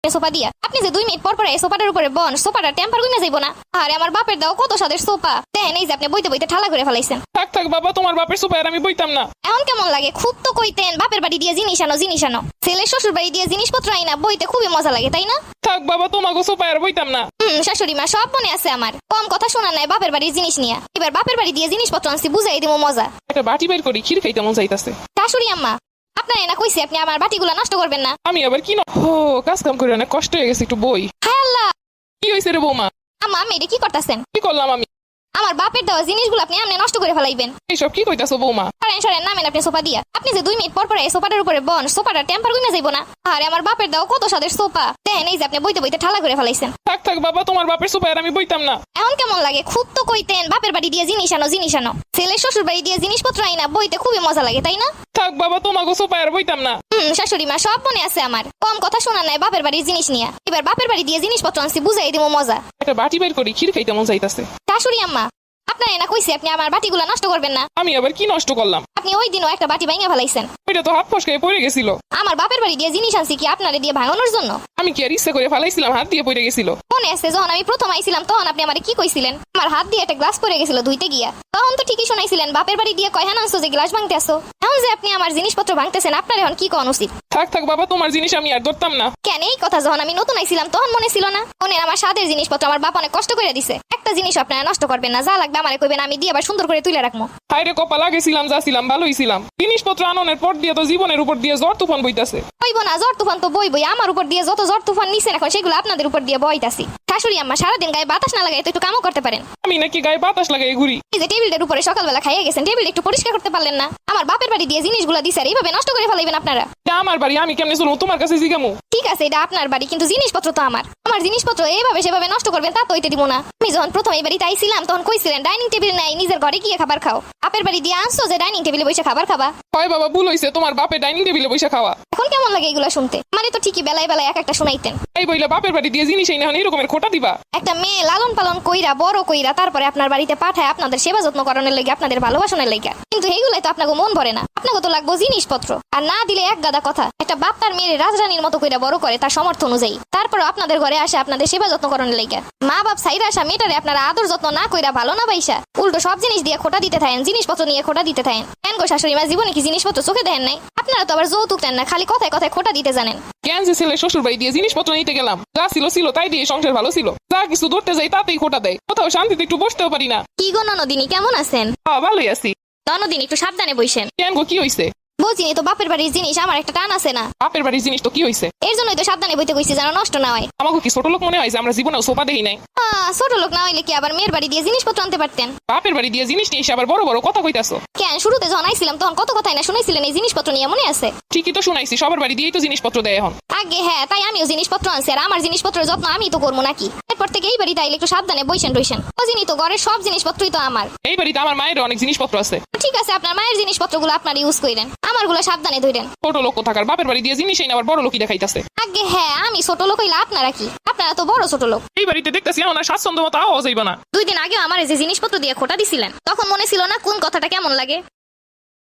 Sofa দিয়া আপনি যে 2 মিনিট পর পর এই সোফাটার উপরে বন, সোফাটা টেম্পার কইনা যাইবো না? আরে আমার বাপের দাও কত স্বাদের সোফা, দেখেন এই যে আপনি বইতে বইতে ঠালা করে ফেলাইছেন। থাক থাক বাবা, তোমার বাপের সোফা আর আমি বইতাম না। এখন কেমন লাগে? খুব তো কইতেন বাপের বাড়ি দিয়ে জিনিস আনো জিনিস আনো, ছেলের শ্বশুর বাড়ি দিয়ে জিনিসপত্র আইনা বইতে খুবই মজা লাগে, তাই না? থাক বাবা, তোমাকে সোফা আর বইতাম না। শাশুড়ি মা সব মনে আছে আমার, কম কথা শোনা নাই বাপের বাড়ির জিনিস নিয়ে। এবার বাপের বাড়ি দিয়ে জিনিসপত্র আনছি, বুঝাই দিব মজা। একটা বাটি বের করি, ক্ষীর খাইতে মন চাইতাছে। শাশুড়ি আম্মা, আপনার এনা কইছি আপনি আমার বাটিগুলা নষ্ট করবেন না। আমি আবার কি কাজ কাম করে অনেক কষ্ট হয়ে গেছে, একটু বই। হায় আল্লাহ, কি হয়েছে রে বৌমা? আম্মা আমি এটা কি করতেছেন? কি করলাম আমি? আমার বাপের দেওয়া জিনিসগুলো আপনি এমনি নষ্ট করে ফেলাইবেন। এইসব কি কইতাছো বৌমা? সরেন সরেন, নামেন আপনি সোফা দিয়া। আপনি যে 2 মিনিট পর পর এই সোফাটার উপরে বন, সোফাটা টেম্পার কইনা যাইবো না? আরে আমার বাপের দাও কত স্বাদের সোফা, দেখেন এই যে আপনি বইতে বইতে ঠালা করে ফেলাইছেন। থাক থাক বাবা, তোমার বাপের সোফা আর আমি বইতাম না। এখন কেমন লাগে? খুব তো কইতেন বাপের বাড়ি দিয়ে জিনিস আনো জিনিস আনো, ছেলের শ্বশুর বাড়ি দিয়ে জিনিসপত্র আইনা বইতে খুবই মজা লাগে, তাই না? থাক বাবা, তোমাকে সোফা আর বইতাম না। শাশুড়ি মা সব মনে আছে আমার, কম কথা শোনা নাই বাপের বাড়ির জিনিস নিয়ে। এবার বাপের বাড়ি দিয়ে জিনিসপত্র আনছি, বুঝাই দিব মজা। একটা বাটি বের করি, ক্ষীর খাইতে মন চাইতাছে। শাশুড়ি আম্মা, আপনার এনা কইছি আপনি আমার বাটিগুলা নষ্ট করবেন না। আমি আবার কি নষ্ট করলাম? আপনি ওই দিনও একটা বাটি ভাঙা ফেলাইছেন। ওইটা তো হাত ফসকায় পড়ে গেছিল। আমার বাপের বাড়ি দিয়ে জিনিস আনছি কি আপনারে দিয়ে ভাঙানোর জন্য? আমি কি আর ইচ্ছা করে ফেলাইছিলাম? হাত দিয়ে পড়ে গেছিল। মনে আছে যখন আমি প্রথম আইছিলাম তখন আপনি আমারে কি কইছিলেন? আমার হাত দিয়ে একটা গ্লাস পড়ে গেছিল ধুইতে গিয়া, তখন তো ঠিকই শোনাইছিলেন বাপের বাড়ি দিয়ে কয় হ্যাঁ আনছো যে গ্লাস ভাঙতে আসো। এখন যে আপনি আমার জিনিসপত্র ভাঙতেছেন, আপনার এখন কি কোন উচিত? থাক থাক বাবা, তোমার জিনিস আমি আর ধরতাম না। কেন এই কথা যখন আমি নতুন আইছিলাম তখন মনে ছিল না? মনে আমার স্বাদের জিনিসপত্র আমার বাপ অনেক কষ্ট করে দিছে। একটা জিনিস আপনারা নষ্ট করবেন না, যা লাগবে আমারে কইবেন, আমি দিয়ে আবার সুন্দর করে তুলে রাখবো। হাইরে কপাল, আগেছিলাম যা ছিলাম ভালোই ছিলাম। জিনিসপত্র আননের পর দিয়ে তো জীবনের উপর দিয়ে ঝড় তুফান বইতাছে। বইব না ঝড় তুফান তো বই আমার উপর দিয়ে যত ঝড় তুফান নিছেন এখন সেগুলো আপনাদের উপর দিয়ে বইতাছি। শাশুড়ি আম্মা সারাদিন গায়ে বাতাস না লাগাই তো একটু কামও করতে পারেন। আমি নাকি গায়ে বাতাস লাগাই ঘুরি? এই যে টেবিলের উপরে সকালবেলা খাইয়ে গেছেন, টেবিল একটু পরিষ্কার করতে পারলেন না? আমার বাপের বাড়ি দিয়ে জিনিসগুলো দিছে আর এইভাবে নষ্ট করে ফেলাইবেন আপনারা? এটা আমার বাড়ি, আমি কেমনে চলবো? তোমার কাছে জিগামু? ঠিক আছে এটা আপনার বাড়ি, কিন্তু জিনিসপত্র তো আমার। আমার জিনিসপত্র এইভাবে সেভাবে নষ্ট করবেন তা তো হইতে দিব না। আমি যখন প্রথম এই বাড়িতে আইছিলাম তখন কইছিলেন ডাইনিং টেবিল নাই, নিজের ঘরে গিয়ে খাবার খাও। বাপের বাড়ি দিয়ে আনছো যে ডাইনিং টেবিলে বসে খাবার খাবা। হয় বাবা, ভুল হইছে, তোমার বাপে ডাইনিং টেবিলে বসে খাওয়া। এখন কেমন লাগে এগুলো শুনতে? মানে তো ঠিকই বেলায় বেলায় এক একটা শুনাইতেন। এই বইলা বাপের বাড়ি দিয়ে জিনিস এই না এরকমের খোটা দিবা? একটা মেয়ে লালন পালন কইরা বড় কইরা তারপরে আপনার বাড়িতে পাঠায় আপনাদের সেবা যত্ন করানোর লাগে, আপনাদের ভালোবাসনের লাগে, কিন্তু এইগুলাই তো আপনাকে মন ভরে না। আপনাকে তো লাগবো জিনিসপত্র, আর না দিলে এক গাদা কথা। একটা বাপ তার মেয়ের রাজরানীর মতো কইরা বড় করে তার সামর্থ্য অনুযায়ী, তারপরে আপনাদের ঘরে আসে আপনাদের সেবা যত্ন করানোর লাগে। মা বাপ সাইরা আসা মেয়েটারে আপনারা আদর যত্ন না কইরা ভালো না বাইসা উল্টো সব জিনিস দিয়ে খোটা দিতে থাকেন, জিনিসপত্র নিয়ে খোটা দিতে থাকেন। কেন গো শাশুড়ি মা, জীবনে কি জিনিসপত্র চোখে দেন নাই? আপনারা তো আবার যৌতুক দেন না, খালি কথায় কথায় খোটা দিতে জানেন। কেন যে ছেলে শ্বশুর বাড়ি দিয়ে জিনিসপত্র নিতে গেলাম, যা ছিল ছিল তাই দিয়ে সংসার ভালো ছিল। যা কিছু ধরতে যাই তাতেই খোটা দেয়, কোথাও শান্তিতে একটু বসতেও পারি না। কি গো ননদিনী, কেমন আছেন? ভালোই আছি। ননদিনী একটু সাবধানে বইসেন। কেন গো, কি হইছে? বলছিনি তো বাপের বাড়ির জিনিস আমার একটা টান আছে না? বাপের বাড়ির জিনিস তো কি হইছে? এর জন্যই তো সাবধানে বইতে কইছি যেন নষ্ট না হয়। আমাকে কি ছোট লোক মনে হয় যে আমরা জীবনেও সোফা দেখি নাই? ছোট লোক না হইলে কি আবার মেয়ের বাড়ি দিয়ে জিনিসপত্র আনতে পারতেন? বাপের বাড়ি দিয়ে জিনিস নিয়ে এসে আবার বড় বড় কথা কইতাছো কেন শুরুতে যখন আইছিলাম তখন কত কথাই না শুনাইছিলেন এই জিনিসপত্র নিয়ে, মনে আছে? ঠিকই তো শুনাইছি, সবার বাড়ি দিয়েই তো জিনিসপত্র দেয় এখন। আগে হ্যাঁ, তাই আমিও জিনিসপত্র আনছি, আর আমার জিনিসপত্রের যত্ন আমি তো করবো নাকি? এরপর থেকে এই বাড়িতে আইলে একটু সাবধানে বইসেন রইসেন। বুঝিনি তো ঘরের সব জিনিসপত্রই তো আমার। এই বাড়িতে আমার মায়ের অনেক জিনিসপত্র আছে। ঠিক আছে, আপনার মায়ের জিনিসপত্রগুলো আপনার ইউজ করেন, আমারগুলো সাবধানে ধরেন। ছোট লোক থাকার বাপের বাড়ি দিয়ে জিনিস এই না আবার বড় লোকই দেখাইতাছে। আগে হ্যাঁ, আমি ছোট লোক হইলে আপনারা কি? আপনারা তো বড় ছোট লোক। এই বাড়িতে দেখতেছি আমার স্বাচ্ছন্দ্য মতো আওয়াজ হইবা না। 2 দিন আগে আমার যে জিনিসপত্র দিয়ে খোটা দিছিলেন তখন মনে ছিল না কোন কথাটা কেমন লাগে?